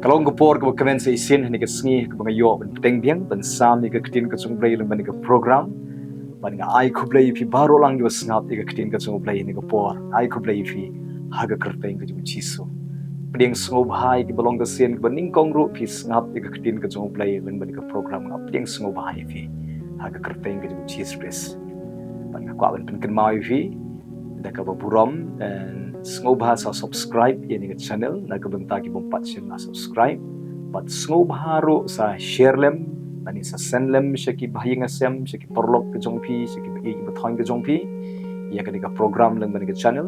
Kalau ngepor ke komen sa isin ni ke sngi ke bangayo ben peteng biang ben sam ni ke ketin ke sung Blei lemban ni ke program ban nga ai ku Blei fi baro lang yo snap ni ke ketin ke sung Blei ni ke por ai ku Blei fi haga kerteng ke jung chiso peding sung bhai ke balong ke sen ke bening kong ru fi snap ni ke ketin ke sung Blei lemban ni ke program ngap peding sung bhai fi haga kerteng ke jung chiso ban nga kwa ben pen mau fi da ka buram and Sngoba sa subscribe yan yung channel na kabanta ki bompat siya na subscribe but Sngoba ro sa share lem nani sa send lem siya ki bahing asem siya ki porlok ke jongpi siya ki bagi bathoin ke jongpi ya ka diga program lang bani ke channel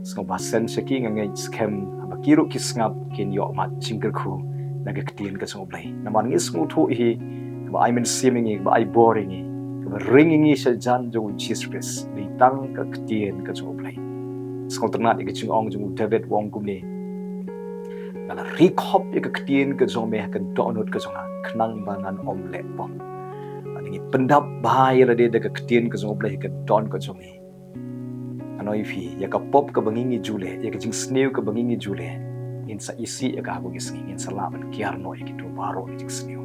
Sngoba send siya ki ngai scam abakiro ki snap kin yo mat chingker khu naga ketien ke Sngoblei naman ngi smutu hi ba I mean seeming ba I boring ba ringing siya jan jong chispress ditang ka ketien ke Sngoblei Skong ternat ke chung ong jung David Wong kumni ngala recop ke ketien ke jong meh ke donut ke jong knang banan omelette pom ani pendap bahaya la de ke ketien ke jong Blei ke don ke jong ni anoi fi ya ka pop ke bangingi jule ya ke jing sneu ke bangingi jule in sa isi ya ka hago gisngi in sa laban kiar no ke tu baro jing sneu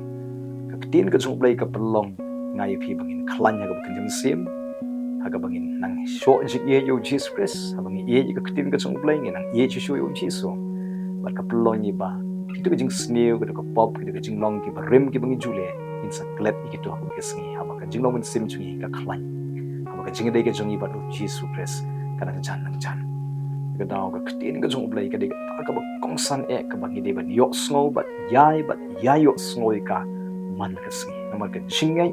ke ketien ke jong Blei ke pelong ngai fi bangin klanya ke bukan jing sim haga bangin nang show jik ye yo Jesus Christ habang ye ka ketin ka sung Blei nang ye chu yo Jesus bat ka pelon ni ba itu ka jing sneu ka pop ka jing long ki ba rem ki bangi jule in sa klet ki to ha ka sngi habang ka jing long sim chung ka klan habang ka jing dei ka jong ba Jesus Christ ka nang chan ka daw ka ketin ka sung Blei ka de ka ba kongsan e ka bangi de ba yo sngo bat yai yo sngo ka man ka sngi naman ka jingai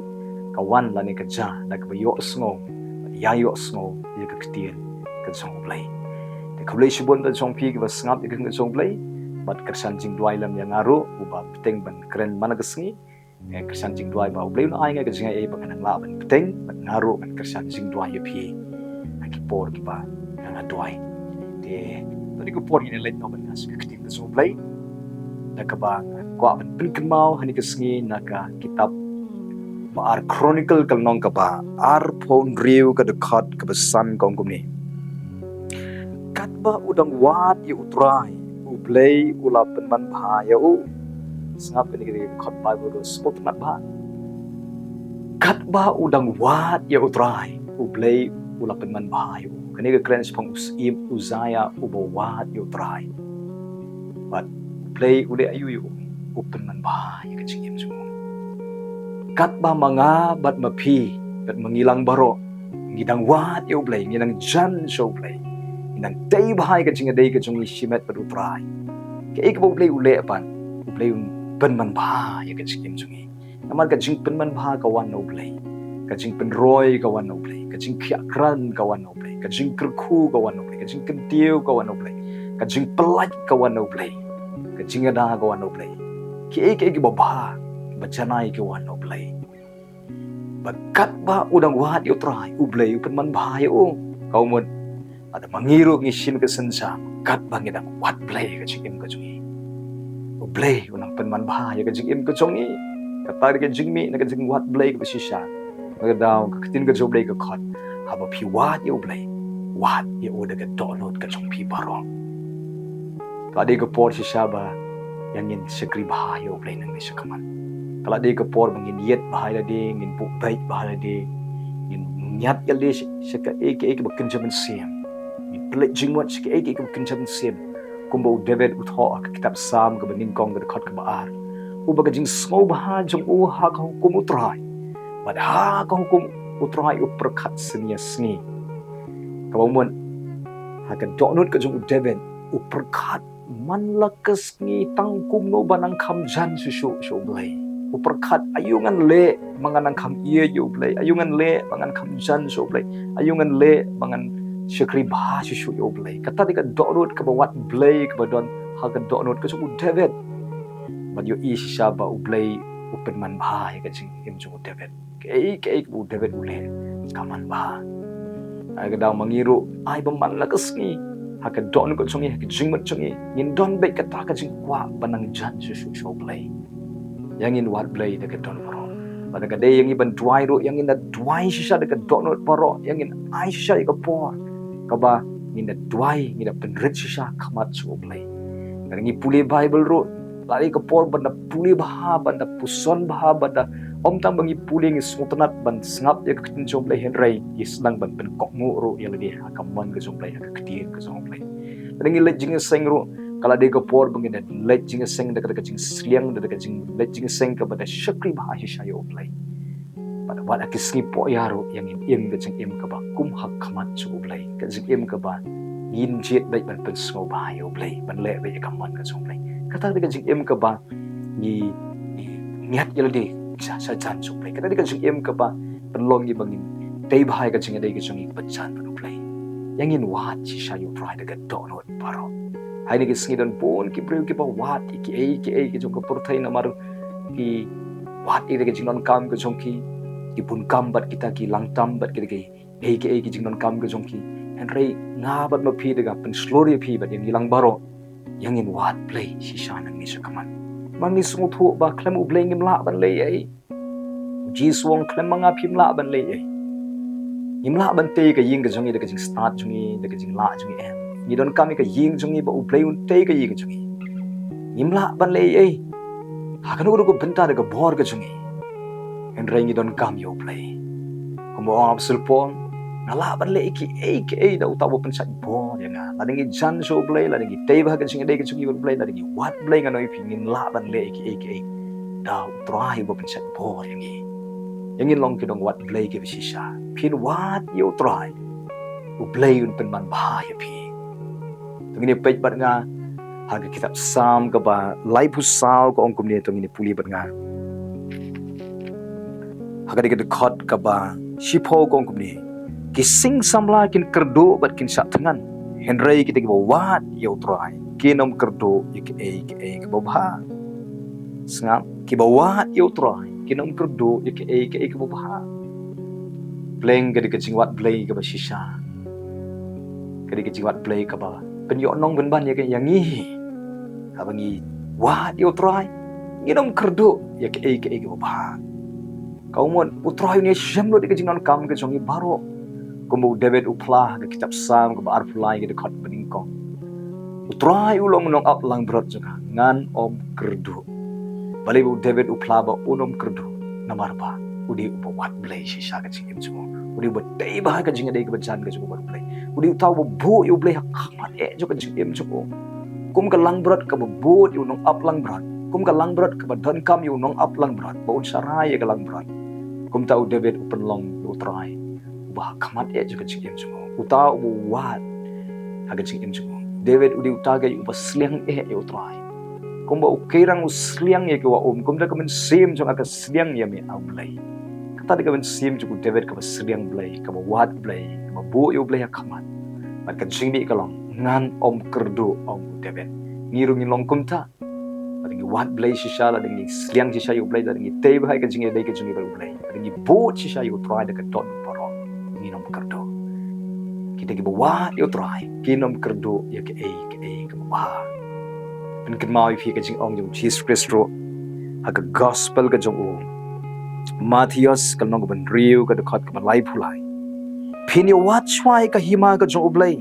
ka wan la ni ka ja na ka ba yo sngo yayo sngo ye ka ketien ka jong Blei de ka Blei shibon da jong pi ka sngap ka jong Blei bat kersan jing duai lam yang aru uba peteng ban keren mana ka sngi kersan jing duai ba Blei no ai nga ka jing ai ba nang la ban peteng ban ngaru ban kersan jing duai ye pi ki por ki ba nga duai de tadi ko por ni let no ban ngas ka ketien ka jong Blei da ka ba kwa ban pin mau hani ka sngi na ka kitab ar chronicle kal nong ka ba ar phone riu ka dekat ka besan kong kumni kat ba udang wat ye utrai u Blei ula pynmanbha ya u sngap ni ke khot bible ro spot mat ba kat ba udang wat ye utrai u Blei ula pynmanbha ya u kani ke cleanse pang usim uzaya u bo wat ye utrai but Blei ule ayu yu u pynmanbha ya ke chingim su kat ba mga bat mapi bat mengilang baro ngidang wat yo Blei ngidang jan so Blei ngidang day bahai ka jinga day ka jungi shimet bat utrai ke ik bo Blei ule pan Blei pynmanbha ya ka jingim jungi naman ka jing pynmanbha ka wan no Blei ka jing penroy ka wan no Blei ka jing khiakran ka wan no Blei ka jing kerku ka wan no Blei ka jing kentiu ka wan no Blei ka jing pelaj ka wan no Blei ka jing ada ka wan no Blei ke ik bo ba bacanai ke wan no Blei bakat ba udang wat yo trai u Blei pynmanbha yo kau mun ada mangiru ngisin ke sensa kat bang idang wat Blei ka jingim ka jungi u Blei unang pynmanbha ya ka jingim ka jungi kata ke jingmi na ka jing wat Blei ka sisha ka daw ka ketin ka jo Blei ka khot haba phi wat yo Blei wat ye u daga download ka jong phi baro ka de ka por sisha ba yang in sekri bha yo Blei nang ni sakaman kalau dia ke por mengin yet bahaya dia ngin bu baik bahaya dia ngin nyat kali seka ek bekin jaman sim ngin pelik jingwat seka ek bekin jaman sim kumbo David utho ke kitab sam ke bening kong ke dekat ke baar u baga jing smo bah jong u ha ka hukum utrai bad ha ka hukum utrai u perkat senia sngi kawamun ha ka donut ke jong David u perkat man lakas ngi tangkum no banang kham jan susu so Blei uperkat ayungan le manganang kam ie yo Blei ayungan le mangan kam jan so Blei ayungan le mangan syakri bah su yo Blei kata dika donut ke bawat Blei ke badon ha ka donut ke su David bad yo isha ba u Blei u pynmanbha ya ka jing im ju David ke u David ule kaman ba ai ka daw mangiru ai baman la kasngi ha ka don ko chungi ha ka jingmat chungi yin don be ka ta ka jing kwa banang jan su Blei yang in wat Blei dekat don paro pada gade yang iban duai ro yang in da duai sisa dekat donut paro yang in ai sisa ka por ka ba in da duai in da penrit sisa khamat su Blei ngi puli Bible ro lari ke por banda puli baha banda puson baha banda om tam bangi puli ngi smutanat ban sngap ya ketin jom Blei henrai islang ban pen kok nguro ya lagi akaman ke jom Blei ka ketin ke jom Blei ngi lejing sengro kala de ke por bangi da lejing seng da ka jing sliang da ka jing lejing seng ka bada syakri baha hishayo Blei pada wala kisni po yaro yang im ke jing im ka ba kum hak khamat chu Blei ka jing im ka ba yin jet dai ban pen sngo ba yo Blei ban le be kaman ka jom Blei kata de ka jing im ka ba ni niat ya lagi sa jan chu Blei kata de ka jing im ka ba penlong gi bangin dei bahai ka jing dei ka jing bacan ban Blei yang in wat chi sha yo pride ka donot paro hai ni kisni don pon ki breu ki ba wat ki jong ka purthai na mar ki wat ide ka jing non kam ka jong ki bun kam bat kita ki langtam bat ki ki jing non kam ka jong ki henry nga bat ma phi de ga pen slori phi bat yang hilang baro yang in wat Blei si sha nang ni sa kaman mang ni sungu thu ba klem u Blei ngim la ban lei ai ji suang klem manga phim la ban lei ai ngim la ban te ka ying ka jong de ka jing start jong de ka jing la jong em ni don kam ka ying jong ba u Blei un te ka ying jong ngim la ban lei ai ha kan ko benta de ka bor ka jong henry ni don kam yo Blei ko ab sulpon nala ban le ki da utaw pen sa bo ya nga la ding jan so Blei la ding te ba ka jing de ka jong Blei la ding wat Blei nga noi pingin la ban le ki da try bo pen sa bo ya ngi yang in long ki dong wat Blei ke shisha pin wat yo try u Blei un pynmanbha ya pi tungini pej bat nga ha ka kitab sam ka ba lai pu sao ko ong kum ne tungini puli bat nga ha ka de khot ka ba shipo ko ong kum ne ki sing samla kin kerdo bat kin sa tangan henry kita ki wat yo try kinom kerdo ki ka ba sngam ki wat yo try kinom kerdo ki ka ba pleng ka de ka jing wat Blei ka ba shisha ka de ka jing wat Blei ka ba pen yo nong ben ban ya ka yang ngi ka ba ngi wat yo try kinom kerdo ki ka ba kau mon utray ni shem lo de ka jing non kam ka jong baro kumu David uplah ke kitab sam ke bar pulai ke dekat peningkong utrai ulong nong up lang berat juga ngan om kerdu balik bu David uplah ba unom kerdu namar ba udi upo wat Blei shisha ke jing jumo udi bu dei ba ke jing dei ke bacan ke jumo Blei udi tahu bu yu Blei khamat juga jing jumo kum ke lang berat ke bu yu nong up lang berat kum ke lang berat ke dan kam yu nong up lang berat ba un sarai ke lang berat kum tahu David upen long utrai bah kamat juga jing jumo uta u wat aga jing jumo David udi utaga yu ba sliang yu try kumba ukirang usliang ye ke wa kumda ka men sim jong aga sliang ye me au Blei kata de ka men sim juku David ka ba sliang Blei ka ba wat Blei ka ba bu yu Blei kamat bat ka jing di kalong ngan om kerdu om David ngirung long kumta ngi wat Blei shisha la ngi sliang shisha yu Blei la ngi te ba ka jing de ka jing ba Blei ngi bu shisha yu try de ka don nginom kerdo kita ki bawa yo try kinom kerdo ya ke ba pen ken mau fi ka jing ong jong Jesus Christo aga gospel ka jong Matthias ka nong ban riu ka dekat ka lai phulai pin yo wat chwai ka hima ka jong Blei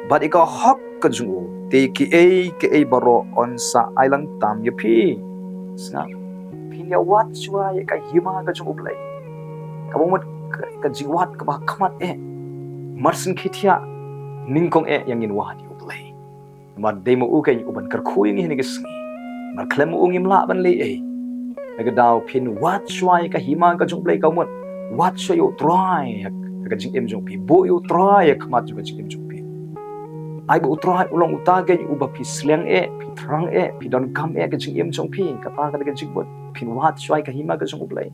but ika hok ka jong te ki baro on sa island tam ya pi sa pin yo wat chwai ka hima ka jong Blei ka bomot ka jiwat ka ba khamat marsin khithia ningkong yang in wat yu Blei mar demo u kai uban kar khui ngi ni gisngi mar klem u ngim la ban le ga daw pin wat shwai ka hima ka jong Blei ka mot wat shwa yu try ka jing em jong pi bo yu try khamat ju ka jing em jong pi ai bu try ulong uta ga u ba pi sleng pi thrang pi don kam ka jing em jong pi ka ta ka jing bot pin wat shwai ka hima ka jong Blei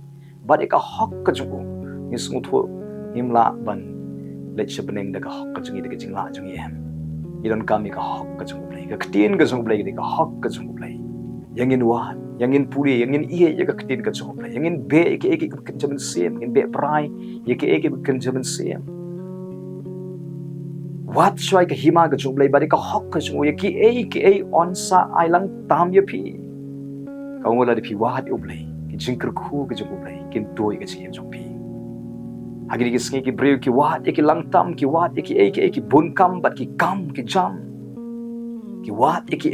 ba de ka hok ka jong ni sungu thu himla ban let sebeneng da ka hok ka jing de ka jing la jong em i don kam ka hok ka jong Blei ka ktin ka jong Blei de ka hok ka jong Blei yang in wat yang in puri yang in ie ka ktin ka jong Blei yang in be ke ka kan jaman sem in be prai ye ke kan jaman sem wat shwai ka hima ka jong Blei ba de ka hok ka jong ye ke on sa island tam ye pi ka ngola de pi wat yu Blei ki jing kar khu ka jong Blei kin toy ka jing jong pi hagi ki sngi ki breu ki wat ki langtam ki wat ki bunkam bat ki kam ki jam ki wat ki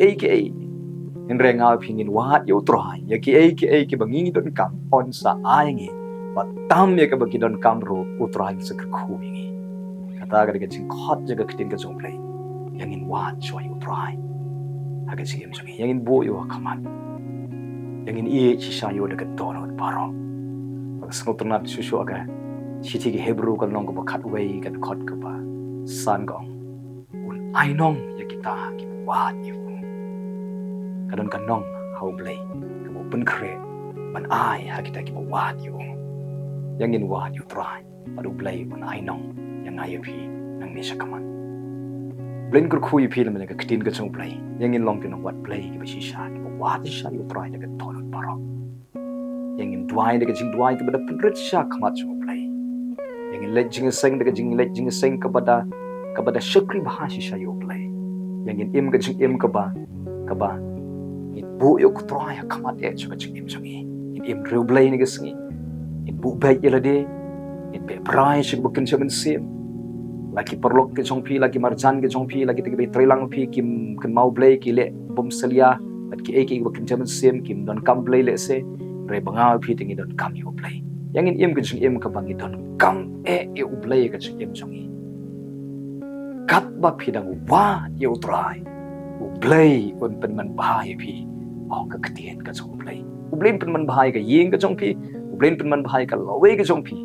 in renga pingin wat yo try ya ki ai ki bangi don kam on sa ai ngi ba tam ya ka bagi don kam ro utrai sa khu ngi kata ga ga jing khot jaga kitin ka jong play yang in wat choi utrai ha ga jing jong yang in bo yo kaman yang in e chi sha yo daga don paro ba snot na su aga chi ti ki hebrew ka long ko khat wei ka khot ka ba san gong un ai nong ya kita ki wat yo kadon kanong how Blei ka mo pen kre man ai ha kita ki wat yo yang in wat yo try padu Blei man ai nong yang ai pi nang ni sakaman Blei kur khu pi le ka kitin ka chung Blei yang in long ki nong wat Blei ki ba shi sha ki wat sha yo try ka ton paro yang in dwai de ka jing dwai ka ba pen rit sha khamat chung Blei yang in le jing seng de ka jing le jing seng ka ba da shakri ba shi sha yo Blei yang in im ka jing im ka ba in bu yo ku try khamat e chu ka jing im changi in im real Blei ni ka singi in bu bai yela de in be prai shi bukin chaman sim laki perlok ke jong pi laki marjan ke jong pi laki te be trilang pi kim kan mau Blei ki le bom selia bat ki eki bukin chaman sim kim don kam Blei le se re banga pi tingi don kam yo Blei yang in im ke jing im ka bangi don kam e Blei ka jing im changi kat ba pi dang wa yo try Blei un pynmanbha pi ong ka ktien ka jong Blei Blei pynmanbha ka ying ka jong pi Blei pynmanbha ka lawe ka jong pi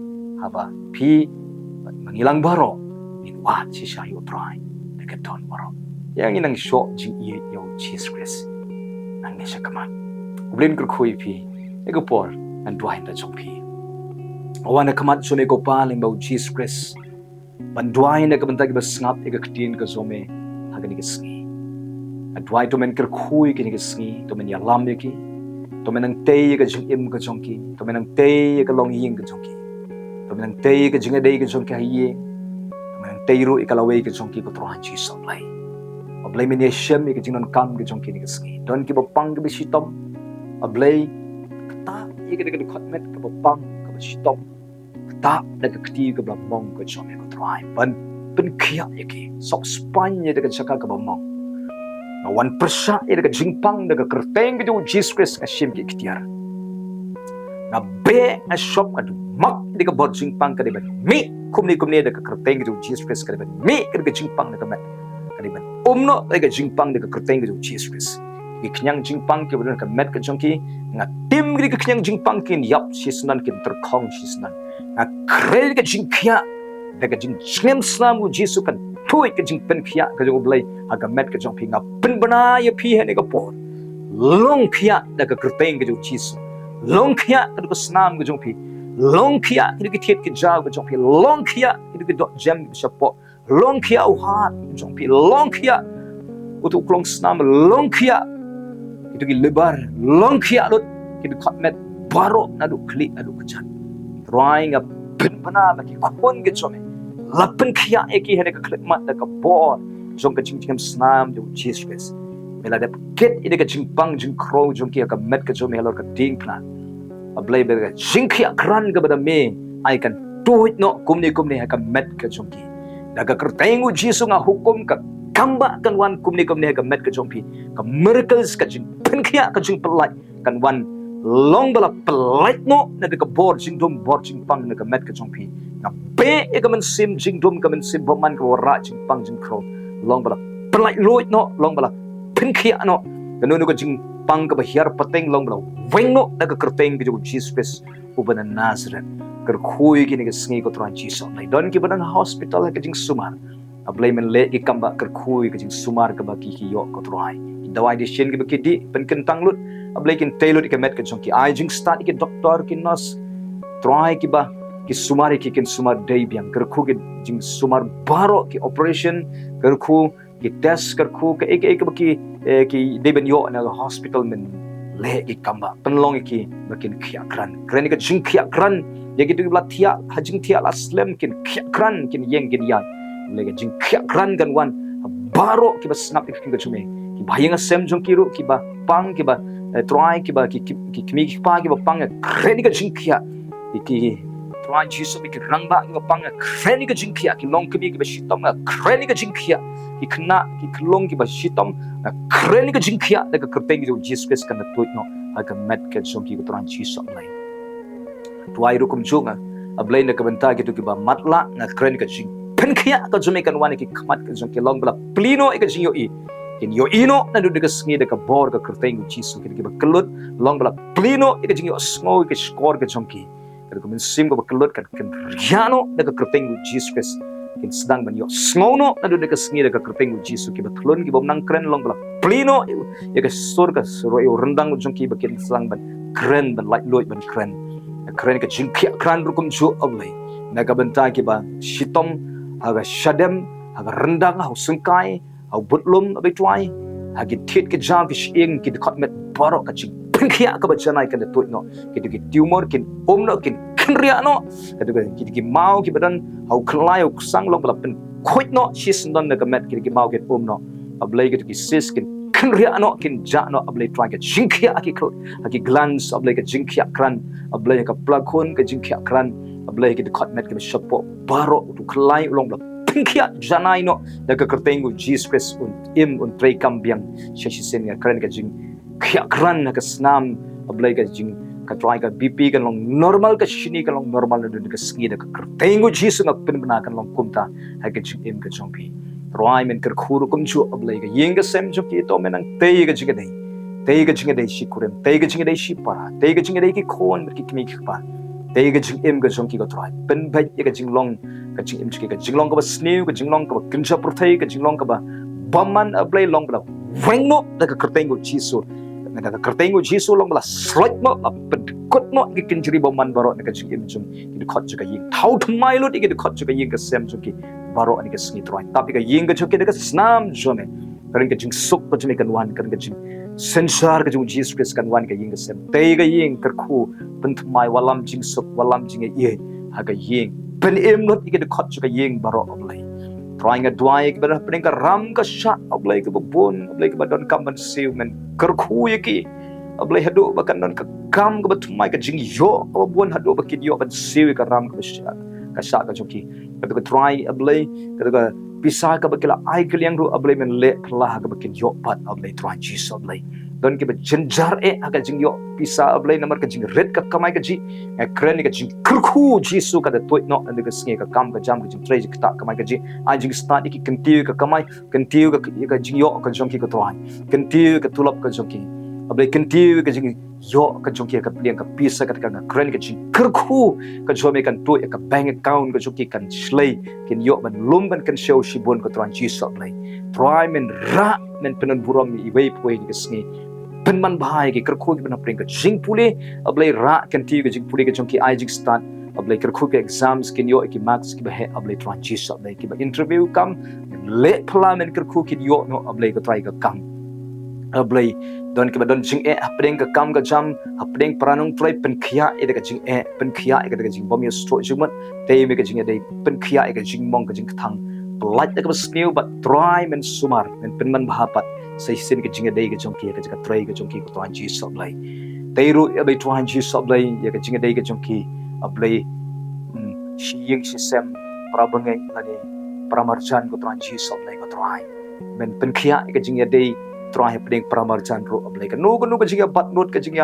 haba pi mangilang baro in wat si sha yo try ka ton baro yang inang sho jing ye yo Jesus Christ nang ni sha kaman Blei kur khui pi e ko por an dwai da jong pi awana kamat so me ko pa ling ba Jesus Christ ban dwai na ka bantag ba snap e ka ktien ka zome hagani ka sngi adwai to men ker khui ki ni sngi to men ya lam ki to men ang te ka jing im ka jong ki to men ang te ka long ying ka jong ki to men ang te ka jing dei ka jong ki haye to men ang te ru ka lawe ka jong ki ko tro han chi so Blei a Blei men ye shem ki jing non kam ka jong ki ni sngi don ki ba pang ka bi shitom a Blei ta ye ka de khot met ka ba pang ka ba shitom ta da ka kti ka ba mong ka jong ko tro hai ban pen khia ye ki sok span ye da ka chaka ka ba mong wan persa ida ka jingpang daga kerteng gitu Jesus Christ ka shim ki kitiar na be na shop ka mak ida ka bot jingpang ka diba mi kumni daga kerteng gitu Jesus Christ ka diba mi ka jingpang daga mat ka diba umno daga jingpang daga kerteng gitu Jesus Christ ki knyang jingpang ki benar ka mat ka jongki nga tim ki knyang jingpang kin yap sisnan kin terkhong sisnan nga krel ka jingkhia daga jing snem snam ku Jesus kan thui ka jing pen khia ka jong Blei aga met ka jong phi nga pen bana ya phi he ne ka por long khia da ka kerteng ka jong Jesus long khia ka ko snam ka jong phi long khia ki ki thiet ki jaw ka jong phi long khia ki ki dot gem shapo long khia u ha jong phi long khia utu klong snam long khia ki ki lebar long khia lut ki khat met baro na du kli adu ka chan trying a pen bana ma ki kon ke chome lapen khia eki hene ka khlekmat da ka bor jong ka jing snam de Jesus Christ mela da ket ide ka jing pang jing kro jong ki ka met ka jom helor ka ding plan a Blei be ka jing khia kran ka bada me ai kan tuit no kumni ka met ka jong ki da ka kertengu Jesus nga hukum ka kamba kan wan kumni ka met ka jong pi ka miracles ka jing pen khia ka jing pelai kan wan long bala pelai no na ka bor jing dom bor jing pang na ka met ka jong pi na be e ka man sim jing dum ka man sim boman ka ra jing pang jing kro long bala pelai loit no long bala pen khia no ka no ka jing pang ka ba hiar pateng long bala weng no na ka kerteng ka Jesus Christ ubana Nazareth ker khui ki ni ka sngi ko tran Jesus nai don ki banang hospital ka jing sumar a Blei men le ki kamba ker khui ka jing sumar ka ba ki yo ko trai dawai di shen ki ba ki di pen kentang lut a Blei kin tailor ki met ka jong ki ai jing start ki doctor ki nurse try ki ba ki sumari ki kin sumar dei biang ker khu ki jing sumar baro ki operation ker khu ki test ker khu ka ek ba ki dei ben yo na hospital men le ki kamba penlong ki bakin khia kran ka jing khia kran ye ki tu la thia hajing thia la slam kin khia kran kin yeng kin yan le ka jing khia kran kan wan baro ki ba snap ki ka chume ki bhayang sem jong ki ru ki ba pang ki ba try ki ba ki kimi ki pa ki ba pang kreni ka jing khia ki Tuan Jesus mi rang ba ki pang kreni ka jingkhia ki long kemi ki ba shitom na kreni ka jingkhia ki khna ki khlong ki ba shitom na kreni ka jingkhia da ka kerteng ki Jesus Christ kan toit no ha ka met ka som ki Tuan Jesus lai tuai ru kum chunga ablai na ka benta ki tu ki ba matla na kreni ka jing penkhia ka jome kan wani ki khmat ka jong ki long bla plino e ka jing yo i kin yo ino na du ka sngi da ka bor ka kerteng Jesus ki ba kelut long bla plino e ka jing yo sngo ki skor ka jong ki ko min sim ko bakalot kan riano daga kerteng Jesus Christ kin sedang ban yo sngono na do daga sngi daga kerteng Jesus ki batlon ki bom nang kren long bala plino ya ka sur ka suro yo rendang jong ki bakin sedang ban kren ban light loit ban kren ka jingkhia kran rukum chu ablai naga benta ki ba shitom aga shadem aga rendang hau sengkai hau butlum abai tuai hagi thit ki jang ki shing ki khotmet barok ka jing penkhia ka bajanai kan toit no ki tumor kin omno kin kria no ki mau ki badan hau khlai hau sang long bala pen khoit no sis non na ka met ki mau ki omno ablai ki sis kin kria no kin ja no ablai try ka jingkhia ki glance ablai ka jingkhia kran ablai ka plug khon ka jingkhia kran ablai ki khotmet ki shapo baro tu khlai long bala penkhia janai no da ka kerteng Jesus Christ un trei kambiang shashisen ka kran ka jing khia kran na ka snam ablai ka jing ka try ka BP kan long normal ka shini kan long normal na ka sngi da ka kertengu Jesus ngak penbena kan long kumta ha ka jing im ka jongpi try men ker khuru kum chu ablai ka yeng ka sem jo ki to men ang tei ka jing dei shi kurem tei ka jing dei shi para tei ka jing dei ki khon ki kmi ki pa tei ka jing im ka jongki ka try pen bai ka jing long ka jing im chi ka jing long ka ba snew ka jing long ka ba kincha prothei ka jing long ka ba baman ablai long bla wengno da ka kertengu Jesus na ka kertengu Jesus long bala slot mo la pedkut mo ki kinjri boman baro na ka jing jum ki khot ju ka ying thau thmai lo ki khot ju ka ying ka sem ju ki baro ani ka sngi troi tapi ka ying ka ju ki ka snam jome karing ka jing suk ka jing kan wan kan ka jing sensar ka jing Jesus Christ kan wan ka ying ka sem tei ka ying ka khu pen thmai walam jing suk walam jing ye ha ka ying pen em not ki khot ju ka ying baro oblai trying a dwai ki ber pring ka ram ka sha oblai ka bon oblai ka don kam ban siu men kerkhu ki ablai hadu bakan don ka kam ka batumai ka jing yo ka bon hadu bakin yo ban siu ka ram ka sha ka joki ka try ablai ka pisa ka bakila ai kliang ru ablai men le phla ka bakin yo pat ablai try Jesus ablai don ki ba jenjar ka jing yo pisa ablai namar ka jing red ka kamai ka ji kren ka jing kerkhu Jesus ka da toit no and ka snge ka kam ka jam ka jing trai ka ta kamai ka ji ai jing start ki kentiu ka kamai kentiu ka jing yo ka jong ki ka try kentiu ka tulap ka jong ki ablai kentiu ka jing yo ka jong ki ka pliang ka pisa ka kren ka jing kerkhu ka jome kan to ka bank account ka jong ki kan slay kin yo ban lum ban kan show shibon ka try Jesus ablai try men ra men penon burom i wei poi ni ka snge pynmanbha ki kerkhu ki bana pring ka jing pule ablai ra kentiu ka jing pule ka jong ki ai jing start ablai kerkhu ke exams kin yo ki marks ki ba he ablai try Jesus ablai ki ba interview kam le phla men kerkhu ki yo no ablai ka try ka kam ablai don ki ba don jing apdeng ka kam ka jam apdeng pranung try penkhia ka jing penkhia ka jing bom yo stro jingmat tei me ka jing dei penkhia ka jing mong ka jing thang light ka ba snew but try men sumar men pynmanbha pat sai sin ka jing dei ka jong ki ka try ka jong ki ko twan Jesus ablai tei ru ablai twan Jesus ablai ya ka jing dei ka jong ki ablai shi ying shi sem prabangai lani pramarjan ko twan Jesus ablai ko try men penkhia ka jing dei try happening pramarjan ro ablai ka no ka jing bat not ka jing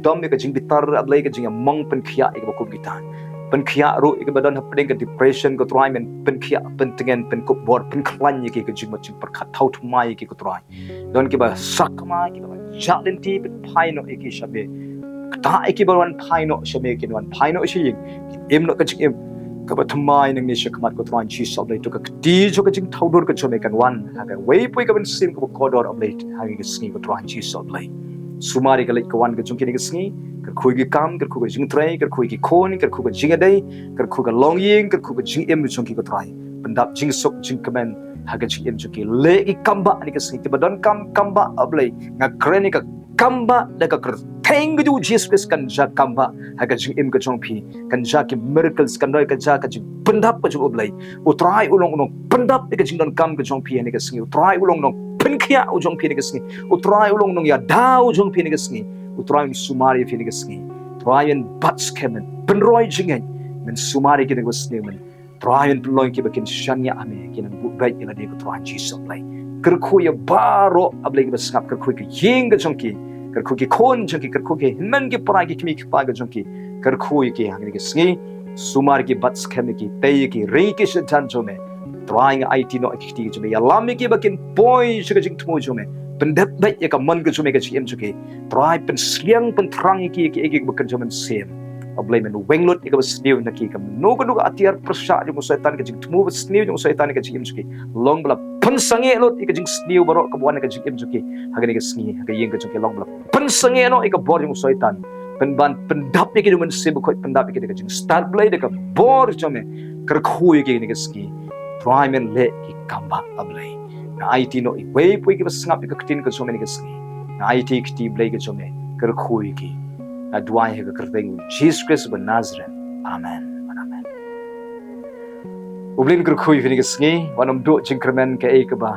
dom ka jing bitar ablai ka jing mong penkhia ka ko gitan penkhia ro ka badon happening ka depression ko try men penkhia pentengen pen ko bor pen khlan ki ka jing machin perkhat thau thmai ki ko try don ki ba sakma ki ba jalenti pen phaino ki shabe ta ki ba wan phaino shabe ki wan phaino shi em no ka jing em ka ba thmai nang ni shakmat ko try Jesus ablai to ka ti jo ka jing thau dor ka chome kan wan ha ka wei poi ka ben sim ko ko dor ablai ha ki sngi ko try Jesus ablai sumari ka lek ka wan ka jong ki ni sngi ka khoi ki kam ka khu ka jing trai ka khoi ki khon ka khu ka jing dai ka khu ka long ying ka khu ka jing em jong ki ko try pendap jing sok jing kamen ha ka jing em jong ki le I kamba ni ka sngi ti badon kamba ablai nga kreni ka kamba da ka teng du Jesus Christ kan ja kamba ha ka jing em ka jong phi kan ja ki miracles kan doi ka ja ka jing pendap ka jong ablai utrai ulong pendap ka jing don kam ka jong phi ni ka sngi utrai ulong penkhia ujong phi ni ka sngi utrai ulong nong ya dau ujong phi ni ka sngi utrai sumari phi ni ka sngi Ryan bats kemen penroi jingen men sumari kita ko sne men Brian peloin ki bakin shanya ame ki nan bu bai ila de ko Tuhan Jesus Blei kerku ya baro ablei ki basngap kerku ki ying ga jongki kerku ki kon jongki kerku ki men ki pra ki kimi ki pa ga jongki kerku ki hang ki sngi sumar ki bat skhem ki tei ki re ki shan jome trying IT no ki ti jome ya lam ki bakin boy shiga jing tmo jome pendat bai ya ka man ga jome ka chi em juki try pen sliang pen trang ki ki bakan jome sem ablei men wenglot ika basniu na ki kam no ko atiar prasha jong setan ka jing tmu basniu jong setan ka jing imsuki long bla pansange lot ika jing sniu baro ka buan ka jing imsuki hagani ka sngi haga yeng ka jong long bla pansange no ika bor jong setan penban pendap ki men sib ko pendap ki ka jing start blade ka bor jome kar khoi ki ni ka ski primen le ki kamba ablei na IT no i wei pui ki basngap ka ktin ka jome ni ka ski na IT ki ti blei ka jome kar khoi ki Adwai hega kerteng Jesus Christ ben Nazareth. Amen. Amen. Ublin kerkhui fini kesngi wanam do jingkremen ke e keba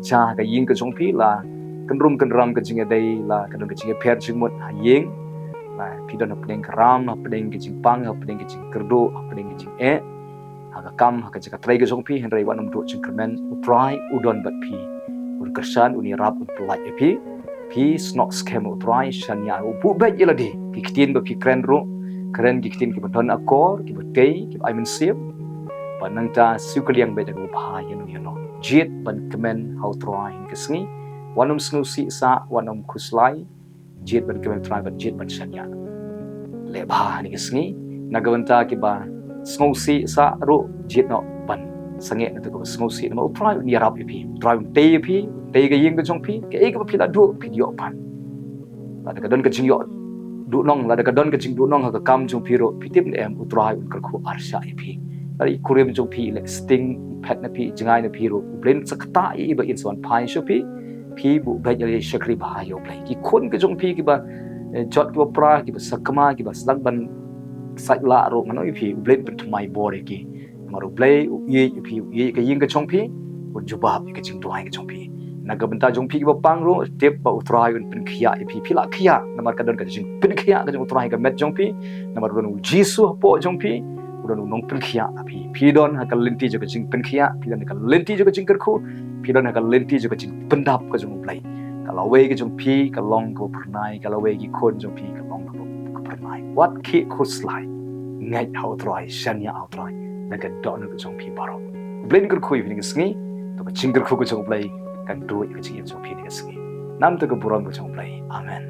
cha ka ying ka jongpi la kenrum kenram ka jinga dai la kenrum ka jinga per jingmot ha ying la pidon apdeng kram apdeng ke jingpang apdeng ke jing kerdo apdeng ke jing e ha ka kam ha ka jika trai ka jongpi henrai wanam do jingkremen utrai udon bat pi ur kersan uni rap utrai epi Peace not scam utrai shanya bu bai yeladi kitin ba pikren ro keren kitin ki badon akor ki batei ki ai men siap panang ta sukaliang ba jago bha yano jit ban kemen how try kisngi wanum snu si sa wanum khuslai jit ban kemen try ban jit ban shanya le bha ni kisngi nagawanta ki ba snu si sa ro jit no ban sange na to snu si no try ni rap pi try te pi te ga ying ga jong pi ke e ga pi la do pi yo pan la ka don ka jing yo du nong la ka don ka jing du nong ha ka kam jong pi ro pi tip ne em utrai un ka khu arsha e pi la i kurem jong pi le sting pet na pi jingai na pi ro blend sakta i ba in son pai sho pi bu ba ya shakri ba yo play ki khon ka jong pi ki ba jot ki pra ki ba sakama ki ba slag ban sai la ro ngano i pi blend pen mai bore ki maru Blei ye pi ye ka ying ka jong pi un jubab ka jing duai ka jong pi nagabenta jong pi ba pang ro tep ba utrai un pin khia pi phila khia namar ka don ka jing pin khia ka jong utrai ka met jong pi namar don jisu po jong pi don nong pin khia pi don ha ka lenti jo ka jing pin khia pi don ka lenti jo ka jing kerkhu pi don ha ka lenti jo ka jing pendap ka jong Blei ka lawe ka jong pi ka long ko pernai ka lawe ki khon jong pi ka long ko pernai what ki khuslai ngai how try shanya how try naga don ka jong pi baro Blei kerkhu ni ngi to ka jing kerkhu ka jong Blei kan do ka jing jong pi ni ngi nam to ka buron ka jong Blei amen